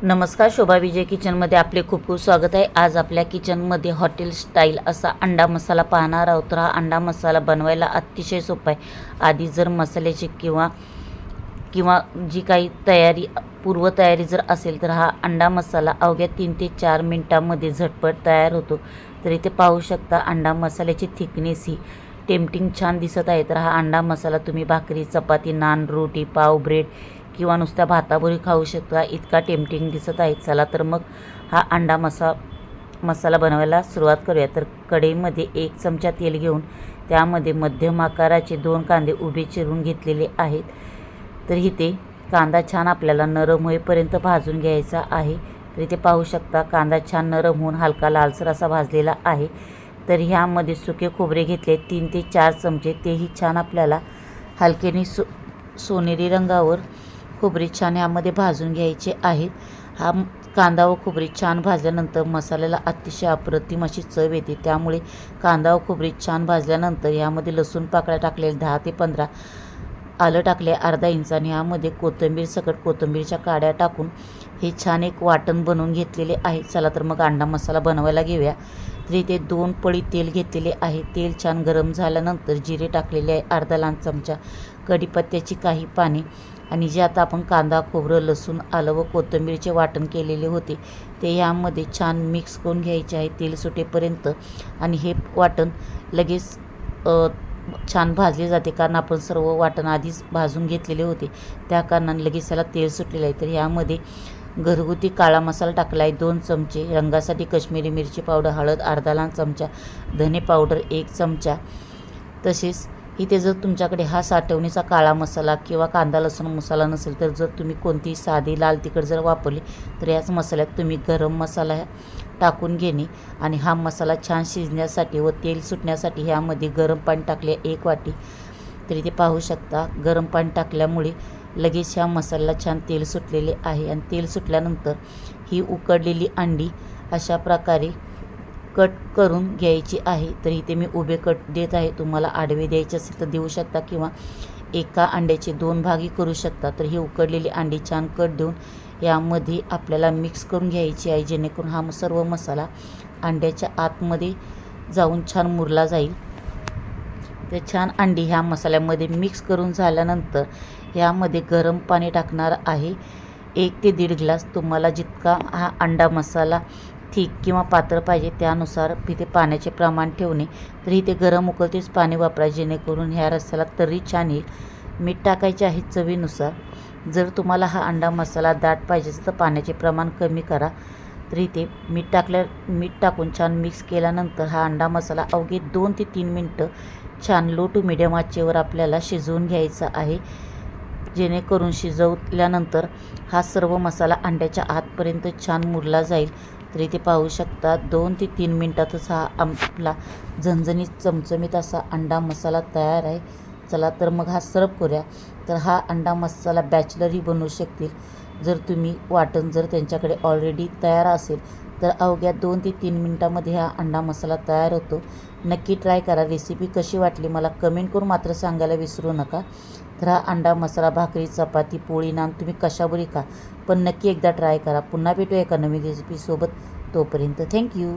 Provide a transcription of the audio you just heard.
नमस्कार, शोभा विजय किचनमध्ये आपले खूप खूप स्वागत आहे। आज आपल्या किचनमध्ये हॉटेल स्टाईल असा अंडा मसाला पाहणार आहोत। हा अंडा मसाला बनवायला अतिशय सोपा आहे। आधी जर मसाल्याची किंवा जी काही पूर्वतयारी जर असेल तर हा अंडा मसाला अवघ्या 3 ते 4 मिनिटांमध्ये झटपट तयार होतो। तर इथे पाहू शकता अंडा मसाल्याची थिकनेस ही टेम्पटिंग छान दिसत आहे। तर हा अंडा मसाला तुम्ही भाकरी, चपाती, नान, रोटी, पाव, ब्रेड किंवा नुसत्या भाताबरोबर खाऊ शकता, इतका टेम्पटिंग दिसत आहे। चला तर मग हा अंडा मसाला बनवायला सुरुवात करूया। तर कढईमध्ये 1 चमचा तेल घेऊन त्यामध्ये मध्यम आकाराचे 2 कांदे उभे चिरून घेतलेले आहेत। तर इथे कांदा छान आपल्याला नरम होईपर्यंत भाजून घ्यायचा आहे। तर इथे पाहू शकता कांदा छान नरम होऊन हलका लालसर असा भाजलेला आहे। तर ह्यामध्ये सुके खोबरे घेतले 3 ते 4 चमचे, तेही छान आपल्याला हलकेने सोनेरी रंगावर खोबरे छान यामध्ये भाजून घ्यायचे आहेत। हा कांदा व खोबरे छान भाजल्यानंतर मसाल्याला अतिशय अप्रतिम अशी चव येते। त्यामुळे कांदा व खोबरे छान भाजल्यानंतर यामध्ये लसूण पाकळ्या टाकलेल्या 10 ते 15, आलं टाकले अर्धा इंच आणि यामध्ये कोथिंबीर सकट कोथिंबीरच्या काड्या टाकून हे छान एक वाटण बनवून घेतलेले आहे। चला तर मग अंडा मसाला बनवायला घेऊया। तर इथे 2 पळी तेल घेतलेले आहे। तेल छान गरम झाल्यानंतर जिरे टाकलेले आहे अर्धा लहान चमचा, कढीपत्त्याची काही पाने आणि जे आता आपण कांदा, खोबरं, लसूण, आलं व कोथिंबीरचे वाटण केलेले होते ते यामध्ये छान मिक्स करून घ्यायचे आहे तेल सुटेपर्यंत। आणि हे वाटण लगेच छान भाजले जाते, कारण आपण सर्व वाटण आधीच भाजून घेतलेले होते, त्या कारणाने लगेच त्याला तेल सुटलेलं आहे। तर यामध्ये घरगुती काळा मसाला टाकला आहे 2 चमचे, रंगासाठी काश्मीरी मिरची पावडर, हळद अर्धा लहान चमचा, धने पावडर 1 चमचा। तसेच इथे जर तुमच्याकडे हा साठवणीचा काळा मसाला किंवा कांदा लसूण मसाला नसेल तर जर तुम्ही कोणतीही साधी लाल तिखट जर वापरली तर याच मसाल्यात तुम्ही गरम मसाला टाकून घेणे आणि हा मसाला छान शिजण्यासाठी व तेल सुटण्यासाठी ह्यामध्ये गरम पाणी टाकले 1 वाटी। तर इथे पाहू शकता गरम पाणी टाकल्यामुळे लगेच ह्या मसाल्याला छान तेल सुटलेले आहे। आणि तेल सुटल्यानंतर ही उकडलेली अंडी अशा प्रकारे कट करून घ्यायची आहे। तर इथे मी उभे कट देत आहे, तुम्हाला आडवे द्यायचे असेल तर देऊ शकता किंवा एका अंड्याचे 2 भागी करू शकता। तर ही उकडलेली अंडी छान कट देऊन यामध्ये आपल्याला मिक्स करून घ्यायची आहे, जेणेकरून हा सर्व मसाला अंड्याच्या आतमध्ये जाऊन छान मुरला जाईल। तर छान अंडी ह्या मसाल्यामध्ये मिक्स करून झाल्यानंतर यामध्ये गरम पाणी टाकणार आहे 1 ते 1.5 ग्लास। तुम्हाला जितका हा अंडा मसाला थिक किंवा पातळ पाहिजे त्यानुसार इथे पाण्याचे प्रमाण ठेवणे। तर इथे गरम उकळतेच पाणी वापरा, जेणेकरून ह्या रस्स्याला तर्री छान येईल। मीठ टाकायचे आहे चवीनुसार। जर तुम्हाला हा अंडा मसाला दाट पाहिजे तर पाण्याचे प्रमाण कमी करा। तर इथे मीठ टाकून छान मिक्स केल्यानंतर हा अंडा मसाला अवघे 2 ते 3 मिनटं छान लो टू मिडियम आचेवर आपल्याला शिजवून घ्यायचा आहे, जेणेकरून शिजवल्यानंतर हा सर्व मसाला अंड्याच्या आतपर्यंत छान मुरला जाईल। तर इथे पाहू शकता 2 ते 3 मिनटातच हा आपला झणझणीत चमचमीत असा अंडा मसाला तयार आहे। चला तर मग हा सर्व करूया। तर हा अंडा मसाला बॅचलरही बनवू शकतील, जर तुम्ही वाटण जर त्यांच्याकडे ऑलरेडी तयार असेल तर अवघ्या 2 ते 3 मिनटामध्ये हा अंडा मसाला तयार होतो। नक्की ट्राय करा। रेसिपी कशी वाटली मला कमेंट करून मात्र सांगायला विसरू नका। तर हा अंडा मसाला भाकरी, चपाती, पोळी, नान तुम्ही कशावरही खा, पण नक्की एकदा ट्राय करा। पुन्हा भेटूया एका नवीन रेसिपीसोबत, तोपर्यंत थँक्यू।